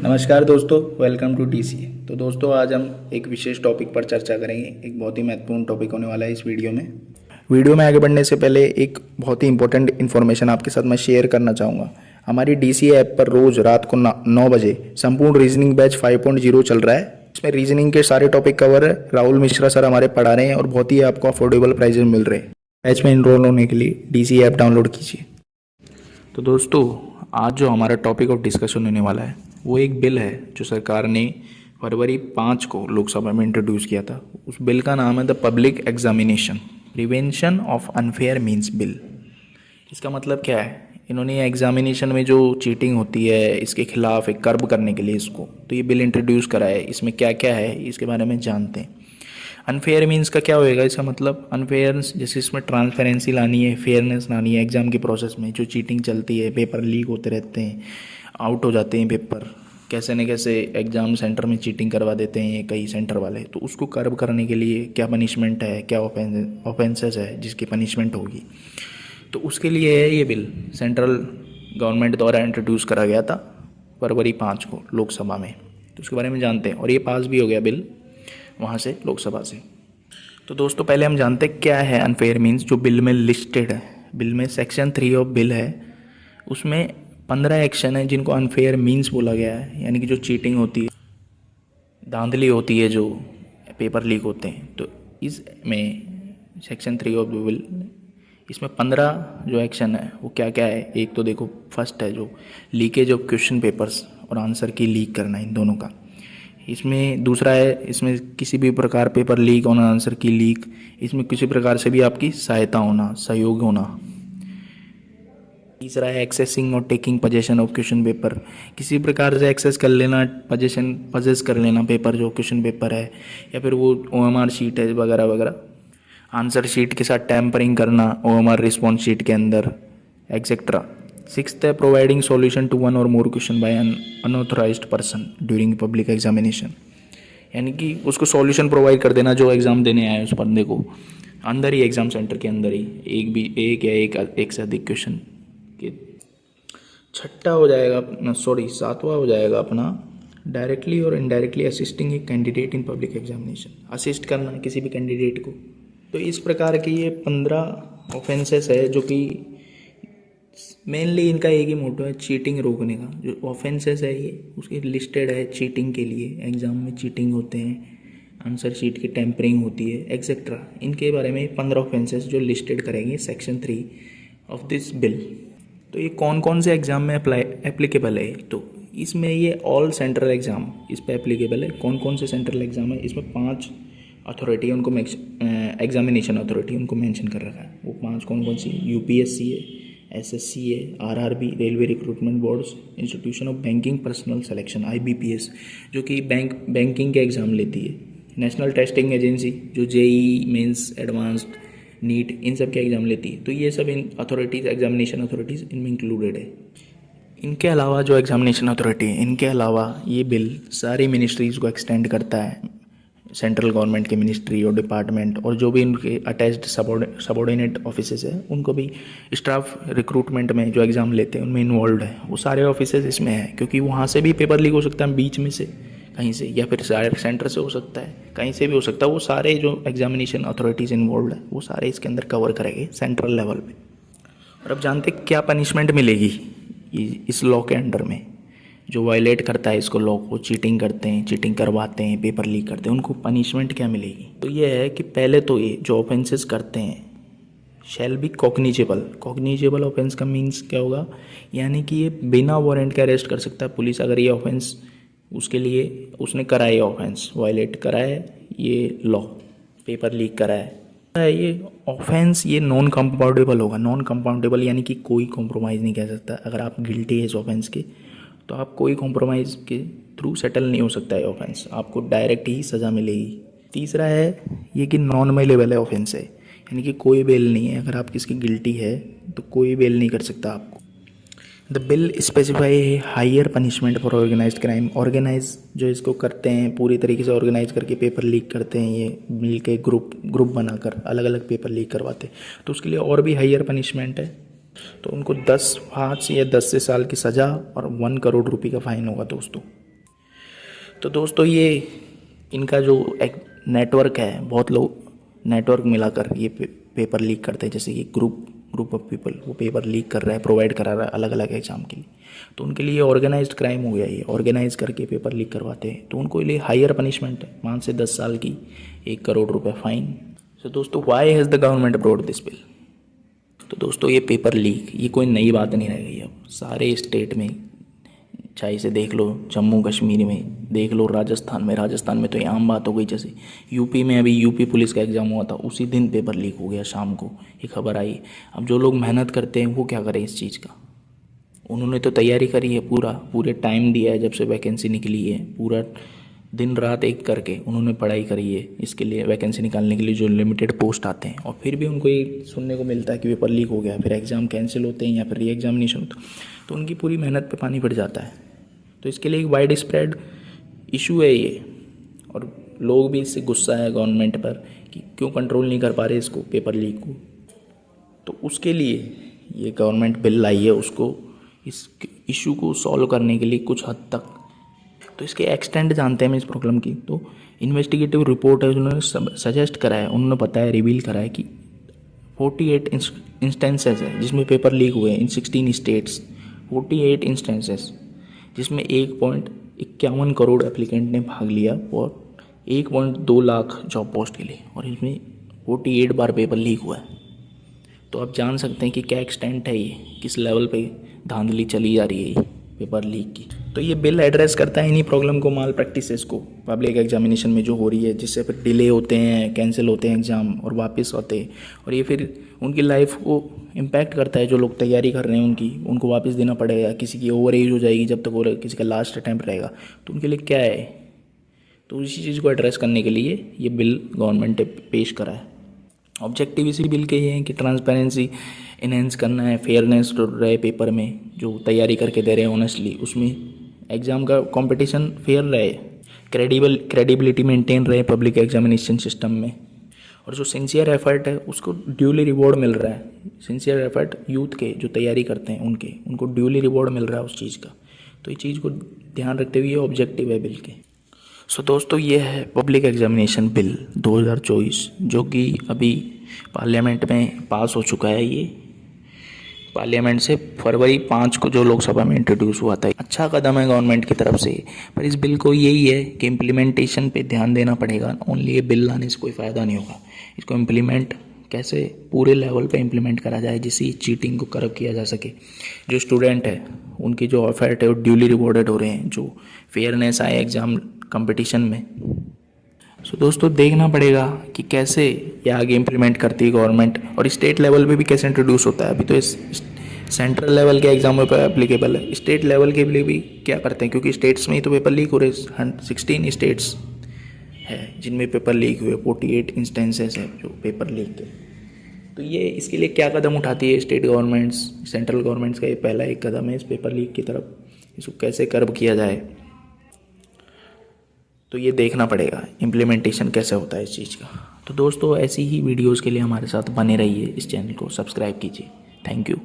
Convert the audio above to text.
नमस्कार दोस्तों, welcome to TCA. तो दोस्तों, आज हम एक विशेष टॉपिक पर चर्चा करेंगे। एक बहुत ही महत्वपूर्ण टॉपिक होने वाला है इस वीडियो में आगे बढ़ने से पहले एक बहुत ही इंपॉर्टेंट इन्फॉर्मेशन आपके साथ मैं शेयर करना चाहूँगा। हमारी डीसीए ऐप पर रोज़ रात को 9 बजे संपूर्ण रीजनिंग बैच 5.0 चल रहा है। इसमें रीजनिंग के सारे टॉपिक कवर है। राहुल मिश्रा सर हमारे पढ़ा रहे हैं और बहुत ही आपको अफोर्डेबल प्राइजेस मिल रहे हैं। बैच में इनरोल होने के लिए डीसीए ऐप डाउनलोड कीजिए। तो दोस्तों, आज जो हमारा टॉपिक ऑफ डिस्कशन होने वाला है वो एक बिल है जो सरकार ने फरवरी 5 को लोकसभा में इंट्रोड्यूस किया था। उस बिल का नाम है the public examination prevention of unfair means bill. इसका मतलब क्या है? इन्होंने एग्जामिनेशन में जो चीटिंग होती है इसके खिलाफ एक कर्ब करने के लिए इसको तो ये बिल इंट्रोड्यूस करा है। इसमें क्या क्या है इसके बारे में जानते हैं। अनफेयर मीन्स का क्या होएगा? इसका मतलब अनफेयरनेस, जैसे इसमें ट्रांसपेरेंसी लानी है, फेयरनेस लानी है। एग्जाम के प्रोसेस में जो चीटिंग चलती है, पेपर लीक होते रहते हैं, आउट हो जाते हैं पेपर, कैसे न कैसे एग्ज़ाम सेंटर में चीटिंग करवा देते हैं कई सेंटर वाले। तो उसको कर्ब करने के लिए क्या पनिशमेंट है, क्या ऑफेंसेस है जिसकी पनिशमेंट होगी, तो उसके लिए है ये बिल। सेंट्रल गवर्नमेंट द्वारा इंट्रोड्यूस करा गया था फरवरी 5 को लोकसभा में। तो उसके बारे में जानते हैं और ये पास भी हो गया बिल वहाँ से, लोकसभा से। तो दोस्तों, पहले हम जानते हैं क्या है अनफेयर मीन्स जो बिल में लिस्टेड है। बिल में सेक्शन 3 ऑफ बिल है, उसमें 15 एक्शन है जिनको अनफेयर मीन्स बोला गया है। यानी कि जो चीटिंग होती है, धांधली होती है, जो पेपर लीक होते हैं, तो इसमें सेक्शन 3 ऑफ बिल, इसमें 15 जो एक्शन है वो क्या क्या है। एक तो देखो, फर्स्ट है जो लीकेज ऑफ क्वेश्चन पेपर्स और आंसर की लीक करना, इन दोनों का। इसमें दूसरा है, इसमें किसी भी प्रकार पेपर लीक होना, आंसर की लीक, इसमें किसी प्रकार से भी आपकी सहायता होना, सहयोग होना। तीसरा है एक्सेसिंग और taking possession of question paper, किसी प्रकार से एक्सेस कर लेना, पजेस कर लेना पेपर, जो क्वेश्चन पेपर है या फिर वो ओएमआर शीट है वगैरह वगैरह। आंसर शीट के साथ टैम्परिंग करना ओएमआर रिस्पॉन्स शीट के अंदर, एक्सेट्रा। सिक्स्थ है प्रोवाइडिंग सॉल्यूशन टू वन और more question by an unauthorised person during public examination. यानी कि उसको सॉल्यूशन प्रोवाइड कर देना जो एग्ज़ाम देने आए उस बंदे को, अंदर ही एग्ज़ाम सेंटर के अंदर ही, एक से अधिक क्वेश्चन के। छठा हो जाएगा अपना, सातवां हो जाएगा अपना, डायरेक्टली और indirectly assisting a candidate in public examination, assist करना किसी भी कैंडिडेट को। तो इस प्रकार के ये 15 ऑफेंसेस है जो कि मेनली इनका एक ही मोटो है, चीटिंग रोकने का। जो ऑफेंसेस है ये उसके लिस्टेड है चीटिंग के लिए, एग्ज़ाम में चीटिंग होते हैं, आंसर शीट की टेम्परिंग होती है, एक्सेट्रा। इनके बारे में 15 ऑफेंसेस जो लिस्टेड करेंगे सेक्शन 3 ऑफ दिस बिल। तो ये कौन कौन से एग्ज़ाम में एप्लीकेबल है? तो इसमें ये ऑल सेंट्रल एग्ज़ाम इस पर एप्लीकेबल है। कौन कौन से सेंट्रल एग्ज़ाम है? इसमें 5 अथॉरिटी है, उनको एग्जामिनेशन अथॉरिटी उनको मेंशन कर रखा है। वो 5 कौन कौन सी? यूपीएससी है, एसएससी है, RRB, railway recruitment boards, institution of banking personal selection IBPS, जो कि बैंकिंग के एग्ज़ाम लेती है, नेशनल टेस्टिंग एजेंसी जो जेई मेंस, एडवांस्ड, नीट, इन सब के एग्ज़ाम लेती है। तो ये सब इन अथॉरिटीज़, एग्जामिनेशन अथॉरिटीज़ इनमें इंक्लूडेड है। इनके अलावा जो एग्जामिनेशन अथॉरिटी है, इनके अलावा ये बिल सारी मिनिस्ट्रीज़ को एक्सटेंड करता है। सेंट्रल गवर्नमेंट के मिनिस्ट्री और डिपार्टमेंट और जो भी उनके अटैच्ड सबॉर्डिनेट ऑफिसेज है, उनको भी स्टाफ रिक्रूटमेंट में जो एग्ज़ाम लेते हैं उनमें इन्वॉल्व है। वो सारे ऑफिसेज इसमें है, क्योंकि वहाँ से भी पेपर लीक हो सकता है, बीच में से कहीं से, या फिर सेंटर से हो सकता है, कहीं से भी हो सकता है। वो सारे जो एग्जामिनेशन अथॉरिटीज़ इन्वॉल्व है वो सारे इसके अंदर कवर करेंगे सेंट्रल लेवल पे। और अब जानते क्या पनिशमेंट मिलेगी इस लॉ के अंडर में। जो वायलेट करता है इसको, लॉ को, चीटिंग करते हैं, चीटिंग करवाते हैं, पेपर लीक करते हैं, उनको पनिशमेंट क्या मिलेगी? तो ये है कि पहले तो ये जो ऑफेंसेस करते हैं शैल बी कॉग्निजेबल ऑफेंस का मीन्स क्या होगा? यानी कि ये बिना वारंट के अरेस्ट कर सकता है पुलिस, अगर ये ऑफेंस उसके लिए उसने करा है, ऑफेंस वायलेट करा है, ये लॉ, पेपर लीक करा है ये ऑफेंस, ये नॉन कंपाउंडेबल होगा। नॉन कंपाउंडेबल यानी कि कोई कॉम्प्रोमाइज़ नहीं कह सकता। अगर आप गिल्टी है इस ऑफेंस के तो आप कोई कॉम्प्रोमाइज़ के थ्रू सेटल नहीं हो सकता है ऑफेंस, आपको डायरेक्ट ही सज़ा मिलेगी। तीसरा है ये कि नॉन बेलेबल है ऑफेंस है, यानी कि कोई बेल नहीं है। अगर आप किसकी गिल्टी है तो कोई बेल नहीं कर सकता आपको। The bill specify higher punishment for organised crime. Organise जो इसको करते हैं, पूरी तरीके से ऑर्गेनाइज करके पेपर लीक करते हैं, ये मिल के ग्रुप बनाकर अलग अलग पेपर लीक करवाते हैं, तो उसके लिए और भी हायर पनिशमेंट है। तो उनको 10 5 या 10 से साल की सज़ा और 1 करोड़ रुपये का फ़ाइन होगा दोस्तों। तो दोस्तों ये इनका जो एक नेटवर्क है, बहुत लोग नेटवर्क मिलाकर ये पेपर लीक करते हैं। जैसे ये ग्रुप ऑफ पीपल वो पेपर लीक कर रहा है, प्रोवाइड करा रहा है अलग अलग एग्जाम के लिए, तो उनके लिए ऑर्गेनाइज्ड क्राइम हो गया। ये ऑर्गेनाइज करके पेपर लीक करवाते हैं, तो उनको लिए हायर पनिशमेंट है, 5 से 10 साल की, 1 करोड़ रुपए फाइन। सो दोस्तों why has the government brought this bill? तो दोस्तों ये पेपर लीक ये कोई नई बात नहीं रह गई। अब सारे स्टेट में, चाहे इसे देख लो जम्मू कश्मीर में, देख लो राजस्थान में तो ये आम बात हो गई। जैसे यूपी में अभी यूपी पुलिस का एग्ज़ाम हुआ था, उसी दिन पेपर लीक हो गया, शाम को ये खबर आई। अब जो लोग मेहनत करते हैं वो क्या करें इस चीज़ का? उन्होंने तो तैयारी करी है, पूरे टाइम दिया है, जब से वैकेंसी निकली है, पूरा दिन रात एक करके उन्होंने पढ़ाई करी है इसके लिए, वैकेंसी निकालने के लिए जो लिमिटेड पोस्ट आते हैं, और फिर भी उनको ये सुनने को मिलता है कि पेपर लीक हो गया, फिर एग्ज़ाम कैंसिल होते हैं या फिर री एग्जामिनेशन होता है, तो उनकी पूरी मेहनत पे पानी पड़ जाता है। तो इसके लिए एक वाइड स्प्रेड इशू है ये, और लोग भी इससे गुस्सा है गवर्नमेंट पर कि क्यों कंट्रोल नहीं कर पा रहे इसको, पेपर लीक को। तो उसके लिए ये गवर्नमेंट बिल लाई है, उसको इस इशू को सॉल्व करने के लिए कुछ हद तक। तो इसके एक्सटेंड जानते हैं हम इस प्रॉब्लम की। तो इन्वेस्टिगेटिव रिपोर्ट है, उन्होंने सजेस्ट करा है, उन्होंने बताया, रिवील करा है कि 48 इंस्टेंसेस है जिसमें पेपर लीक हुए हैं इन 16 स्टेट्स। 48 इंस्टेंसेस जिसमें 1.51 करोड़ एप्लीकेंट ने भाग लिया और 1.2 लाख जॉब पोस्ट के लिए, और इसमें 48 बार पेपर लीक हुआ है। तो आप जान सकते हैं कि क्या एक्सटेंट है ये, किस लेवल पे धांधली चली जा रही है ये पेपर लीक की। तो ये बिल एड्रेस करता है इन्हीं प्रॉब्लम को, माल प्रैक्टिसेस को पब्लिक एग्जामिनेशन में जो हो रही है, जिससे फिर डिले होते हैं, कैंसिल होते हैं एग्ज़ाम और वापस होते हैं, और ये फिर उनकी लाइफ को इम्पैक्ट करता है। जो लोग तैयारी कर रहे हैं उनको वापस देना पड़ेगा, किसी की ओवर एज हो जाएगी जब तक वो किसी का लास्ट अटैम्प्ट रहेगा, तो उनके लिए क्या है। तो इसी चीज़ को एड्रेस करने के लिए ये बिल गवर्नमेंट ने पेश करा है। ऑब्जेक्टिव इसी बिल के ये हैं कि ट्रांसपेरेंसी इनहेंस करना है, फेयरनेस रहे पेपर में, जो तैयारी करके दे रहे हैं ऑनेस्टली, उसमें एग्ज़ाम का कंपटीशन फेयर रहे, क्रेडिबिलिटी मेंटेन रहे पब्लिक एग्जामिनेशन सिस्टम में, और जो सिंसियर एफर्ट है उसको ड्यूली रिवॉर्ड मिल रहा है। सिंसियर एफर्ट यूथ के जो तैयारी करते हैं उनको ड्यूली रिवॉर्ड मिल रहा है उस चीज़ का। तो ये चीज़ को ध्यान रखते हुए ये ऑब्जेक्टिव है बिल के। सो दोस्तों ये है पब्लिक एग्जामिनेशन बिल 2024, जो कि अभी पार्लियामेंट में पास हो चुका है। ये पार्लियामेंट से फरवरी 5 को जो लोकसभा में इंट्रोड्यूस हुआ था। अच्छा कदम है गवर्नमेंट की तरफ से, पर इस बिल को यही है कि इम्प्लीमेंटेशन पे ध्यान देना पड़ेगा। ओनली ये बिल लाने से कोई फ़ायदा नहीं होगा, इसको इम्प्लीमेंट कैसे पूरे लेवल पे इम्प्लीमेंट करा जाए जिससे चीटिंग को कर्व किया जा सके। जो स्टूडेंट है उनकी जो एफर्ट है वो ड्यूली रिवॉर्डेड हो रहे हैं, जो फेयरनेस आए एग्ज़ाम कंपटीशन में। सो दोस्तों देखना पड़ेगा कि कैसे ये आगे इम्प्लीमेंट करती है गवर्नमेंट, और स्टेट लेवल पे भी कैसे इंट्रोड्यूस होता है। अभी तो इस सेंट्रल लेवल के एग्जामों पर एप्लीकेबल है, स्टेट लेवल के लिए भी क्या करते हैं, क्योंकि स्टेट्स में ही तो पेपर लीक हो रहे। 16 स्टेट्स है जिनमें पेपर लीक हुए, 48 इंस्टेंसेस है जो पेपर लीक के। तो ये इसके लिए क्या कदम उठाती है स्टेट गवर्नमेंट्स, सेंट्रल गवर्नमेंट्स का ये पहला एक कदम है इस पेपर लीक की तरफ, इसको कैसे कर्ब किया जाए। तो ये देखना पड़ेगा इम्प्लीमेंटेशन कैसे होता है इस चीज़ का। तो दोस्तों ऐसी ही वीडियोस के लिए हमारे साथ बने रहिए, इस चैनल को सब्सक्राइब कीजिए। Thank you.